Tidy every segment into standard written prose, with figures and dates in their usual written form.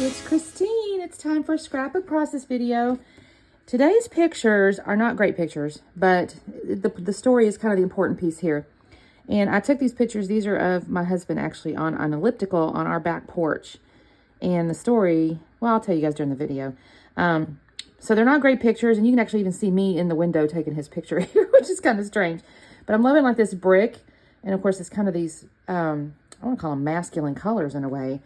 it's Christine. It's time for a scrapbook process video. Today's pictures are not great pictures, but the story is kind of the important piece here. And I took these pictures. These are of my husband actually on an elliptical on our back porch. And the story, well, I'll tell you guys during the video. So they're not great pictures, and you can actually even see me in the window taking his picture here, which is kind of strange. But I'm loving like this brick. And of course, it's kind of these, I want to call them masculine colors in a way.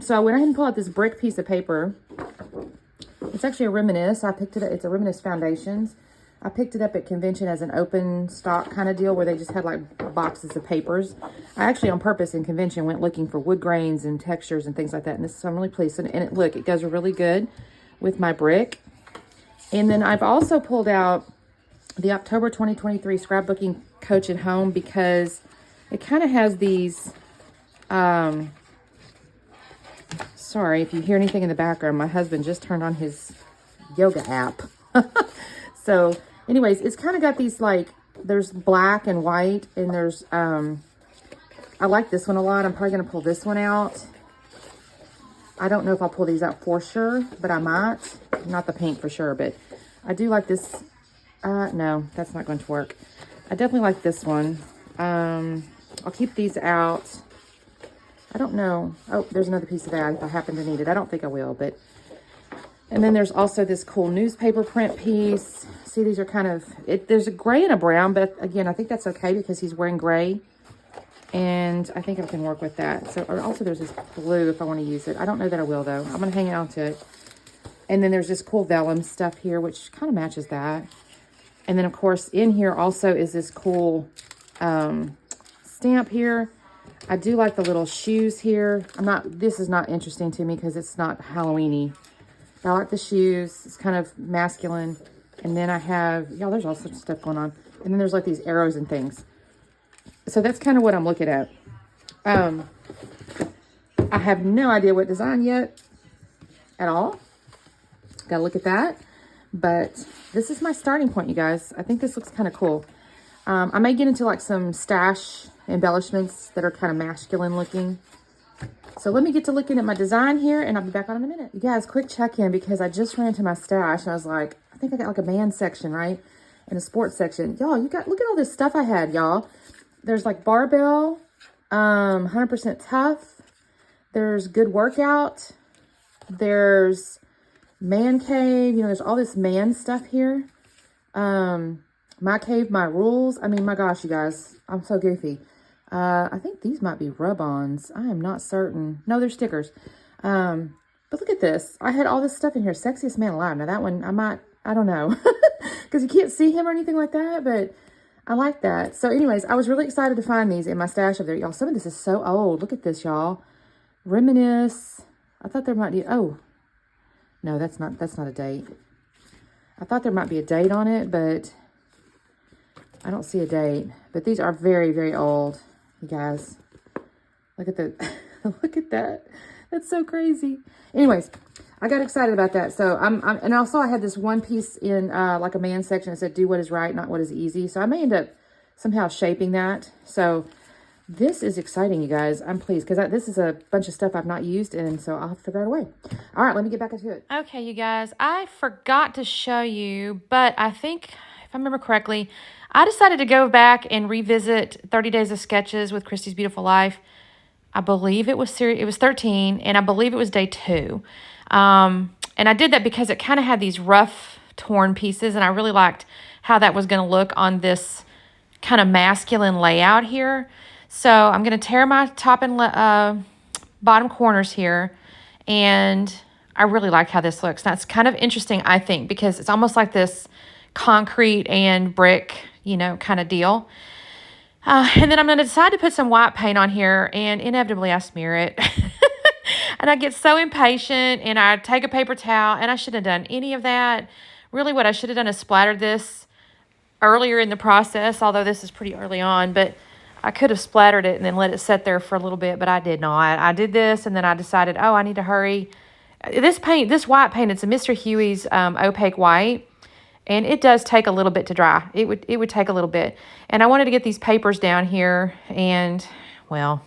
So I went ahead and pulled out this brick piece of paper. It's actually a Reminisce. I picked it up. It's a Reminisce Foundations. I picked it up at convention as an open stock kind of deal where they just had like boxes of papers. I actually on purpose in convention went looking for wood grains and textures and things like that. And this, so I'm really pleased. And look, it goes really good with my brick. And then I've also pulled out the October 2023 scrapbooking coach at home because it kind of has these, sorry if you hear anything in the background. My husband just turned on his yoga app. So anyways, it's kind of got these like, there's black and white and there's, I like this one a lot. I'm probably going to pull this one out. I don't know if I'll pull these out for sure, but I might. Not the pink for sure, but I do like this. No, that's not going to work. I definitely like this one. I'll keep these out. I don't know. Oh, there's another piece of that if I happen to need it. I don't think I will, but. And then there's also this cool newspaper print piece. See, these are kind of, there's a gray and a brown, but again, I think that's okay because he's wearing gray. And I think I can work with that. So, or also there's this blue if I want to use it. I don't know that I will though. I'm going to hang on to it. And then there's this cool vellum stuff here, which kind of matches that. And then of course in here also is this cool stamp here. I do like the little shoes here. This is not interesting to me because it's not Halloween-y. I like the shoes. It's kind of masculine. And then I have, y'all, there's all sorts of stuff going on. And then there's like these arrows and things. So that's kind of what I'm looking at. I have no idea what design yet at all. Gotta look at that. But this is my starting point, you guys. I think this looks kind of cool. I may get into like some stash embellishments that are kind of masculine looking. So let me get to looking at my design here and I'll be back on in a minute. You guys, quick check-in because I just ran to my stash and I was like, I think I got like a man section, right? And a sports section. Y'all, look at all this stuff I had, y'all. There's like barbell, 100% tough. There's good workout. There's man cave. You know, there's all this man stuff here. My cave, my rules. I mean, my gosh, you guys, I'm so goofy. I think these might be rub-ons. I am not certain. No, they're stickers. But look at this. I had all this stuff in here. Sexiest man alive. Now that one, I don't know. Because you can't see him or anything like that, but I like that. So anyways, I was really excited to find these in my stash over there. Y'all, some of this is so old. Look at this, y'all. Reminisce. I thought there might be, oh. No, that's not a date. I thought there might be a date on it, but I don't see a date. But these are very, very old, you guys. Look at the, look at that. That's so crazy. Anyways, I got excited about that. So and also I had this one piece in like a man section that said, do what is right, not what is easy. So I may end up somehow shaping that. So this is exciting, you guys. I'm pleased because this is a bunch of stuff I've not used. And so I'll have to figure out a way. All right, let me get back into it. Okay, you guys, I forgot to show you, but I think if I remember correctly, I decided to go back and revisit 30 Days of Sketches with Christy's Beautiful Life. I believe it was 13, and I believe it was day 2. And I did that because it kind of had these rough, torn pieces, and I really liked how that was going to look on this kind of masculine layout here. So I'm going to tear my top and bottom corners here, and I really like how this looks. That's kind of interesting, I think, because it's almost like this concrete and brick, you know, kind of deal. And then I'm going to decide to put some white paint on here, and inevitably I smear it. And I get so impatient, and I take a paper towel, and I shouldn't have done any of that. Really what I should have done is splattered this earlier in the process, although this is pretty early on, but I could have splattered it and then let it sit there for a little bit, but I did not. I did this, and then I decided, oh, I need to hurry. This white paint, it's a Mr. Huey's opaque white. And it does take a little bit to dry. It would take a little bit. And I wanted to get these papers down here. And, well,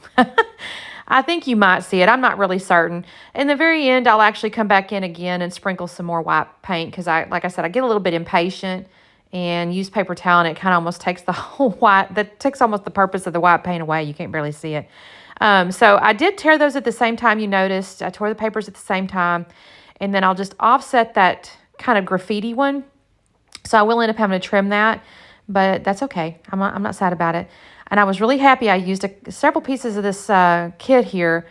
I think you might see it. I'm not really certain. In the very end, I'll actually come back in again and sprinkle some more white paint because like I said, I get a little bit impatient and use paper towel, and it kind of almost takes the whole white, that takes almost the purpose of the white paint away. You can't barely see it. So I did tear those at the same time you noticed. I tore the papers at the same time, and then I'll just offset that kind of graffiti one. So I will end up having to trim that, but that's okay. I'm not sad about it. And I was really happy I used several pieces of this kit here.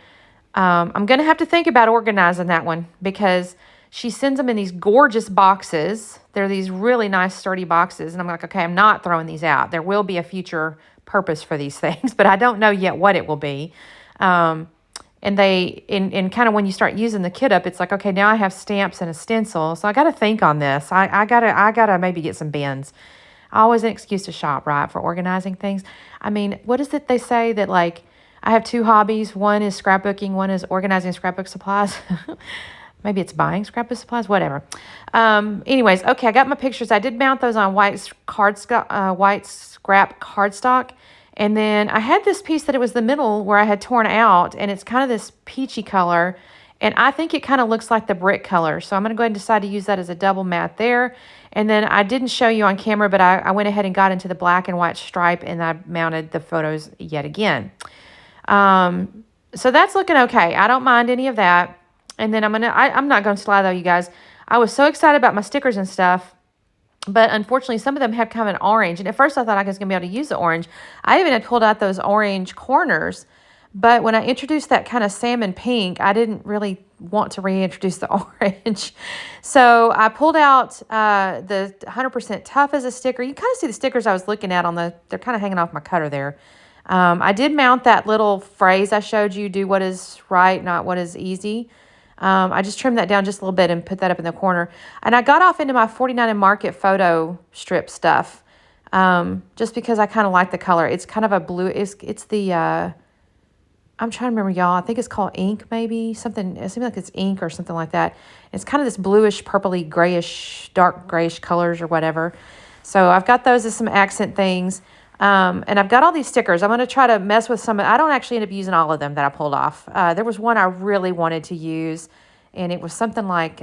I'm going to have to think about organizing that one because she sends them in these gorgeous boxes. They're these really nice, sturdy boxes. And I'm like, okay, I'm not throwing these out. There will be a future purpose for these things, but I don't know yet what it will be. And in kind of when you start using the kit up, it's like, okay, now I have stamps and a stencil. So I got to think on this. I gotta maybe get some bins. Always an excuse to shop, right, for organizing things. I mean, what is it they say that, like, I have two hobbies. One is scrapbooking. One is organizing scrapbook supplies. Maybe it's buying scrapbook supplies, whatever. Anyways, okay, I got my pictures. I did mount those on white scrap cardstock. And then I had this piece that it was the middle where I had torn out, and it's kind of this peachy color. And I think it kind of looks like the brick color. So I'm going to go ahead and decide to use that as a double mat there. And then I didn't show you on camera, but I went ahead and got into the black and white stripe, and I mounted the photos yet again. So that's looking okay. I don't mind any of that. And then I'm not going to lie though, you guys. I was so excited about my stickers and stuff, but unfortunately some of them have kind of an orange. And at first I thought I was going to be able to use the orange. I even had pulled out those orange corners, but when I introduced that kind of salmon pink, I didn't really want to reintroduce the orange. So I pulled out the 100% Tough as a sticker. You kind of see the stickers I was looking at they're kind of hanging off my cutter there. I did mount that little phrase I showed you, do what is right, not what is easy. I just trimmed that down just a little bit and put that up in the corner. And I got off into my 49 and Market photo strip stuff just because I kind of like the color. It's kind of a blue. It's the, I'm trying to remember, y'all. I think it's called ink maybe. Something, it seems like it's ink or something like that. It's kind of this bluish, purpley, grayish, dark grayish colors or whatever. So I've got those as some accent things. And I've got all these stickers. I'm going to try to mess with some. I don't actually end up using all of them that I pulled off. There was one I really wanted to use, and it was something like,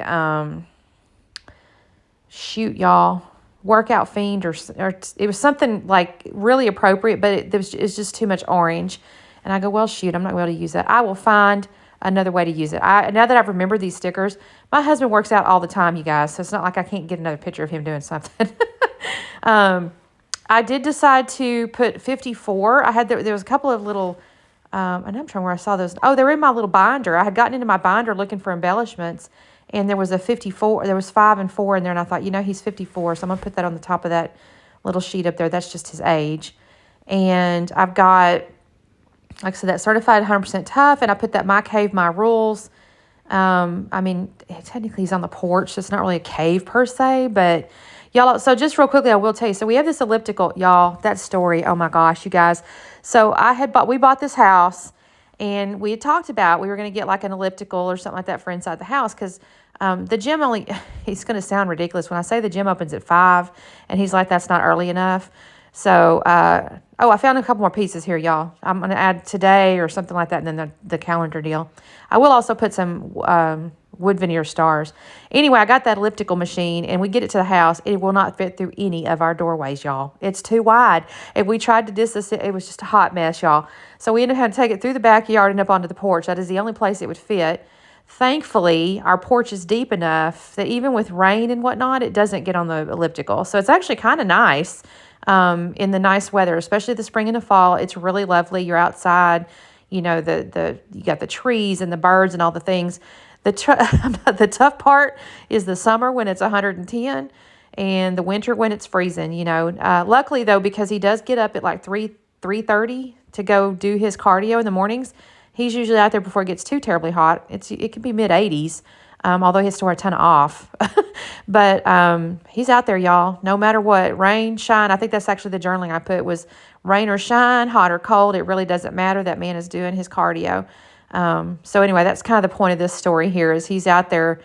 shoot, y'all, Workout Fiend, or it was something like really appropriate, but it's just too much orange. And I go, well, shoot, I'm not going to be able to use that. I will find another way to use it. Now that I've remembered these stickers, my husband works out all the time, you guys, so it's not like I can't get another picture of him doing something. I did decide to put 54. There was a couple of little, and I'm trying where I saw those. Oh, they were in my little binder. I had gotten into my binder looking for embellishments, and there was a 54. There was 5 and 4 in there, and I thought, he's 54, so I'm going to put that on the top of that little sheet up there. That's just his age. And I've got, like I said, that certified 100% Tough, and I put that My Cave, My Rules. I mean, technically he's on the porch, so it's not really a cave per se, but y'all, so just real quickly, I will tell you. So we have this elliptical, y'all, that story. Oh my gosh, you guys. So we bought this house, and we had talked about, we were going to get like an elliptical or something like that for inside the house. Cause, the gym it's going to sound ridiculous when I say the gym opens at 5, and he's like, that's not early enough. So, I found a couple more pieces here, y'all. I'm going to add today or something like that, and then the calendar deal. I will also put some wood veneer stars. Anyway, I got that elliptical machine, and we get it to the house. It will not fit through any of our doorways, y'all. It's too wide. If we tried to distance it, it was just a hot mess, y'all. So we ended up having to take it through the backyard and up onto the porch. That is the only place it would fit. Thankfully, our porch is deep enough that even with rain and whatnot, it doesn't get on the elliptical. So it's actually kind of nice. In the nice weather, especially the spring and the fall. It's really lovely. You're outside, you got the trees and the birds and all the things. The tough part is the summer when it's 110 and the winter when it's freezing, Luckily though, because he does get up at like 3:30 to go do his cardio in the mornings, he's usually out there before it gets too terribly hot. It can be mid 80s. Although he has to wear a ton of off. But he's out there, y'all, no matter what, rain, shine. I think that's actually the journaling I put was rain or shine, hot or cold. It really doesn't matter. That man is doing his cardio. So anyway, that's kind of the point of this story here is he's out there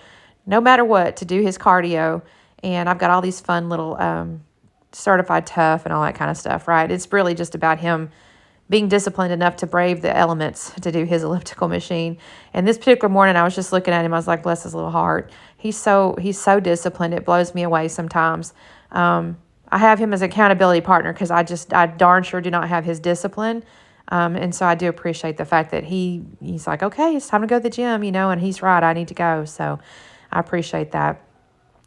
no matter what to do his cardio. And I've got all these fun little certified tough and all that kind of stuff, right? It's really just about him being disciplined enough to brave the elements to do his elliptical machine. And this particular morning, I was just looking at him. I was like, bless his little heart. He's so disciplined. It blows me away sometimes. I have him as an accountability partner because I darn sure do not have his discipline. And so I do appreciate the fact that he's like, okay, it's time to go to the gym, and he's right. I need to go. So I appreciate that.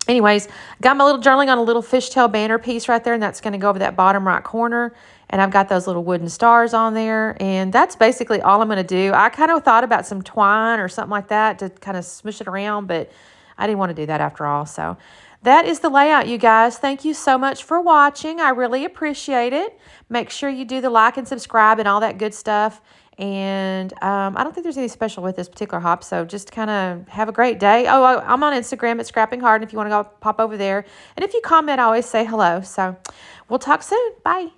Anyways, got my little journaling on a little fishtail banner piece right there, and that's going to go over that bottom right corner. And I've got those little wooden stars on there, and that's basically all I'm going to do. I kind of thought about some twine or something like that to kind of smush it around, but I didn't want to do that after all. So that is the layout, you guys. Thank you so much for watching. I really appreciate it. Make sure you do the like and subscribe and all that good stuff. And I don't think there's any special with this particular hop, so just kind of have a great day. Oh, I'm on Instagram at Scrapping Hard, if you want to go pop over there. And if you comment, I always say hello. So we'll talk soon. Bye.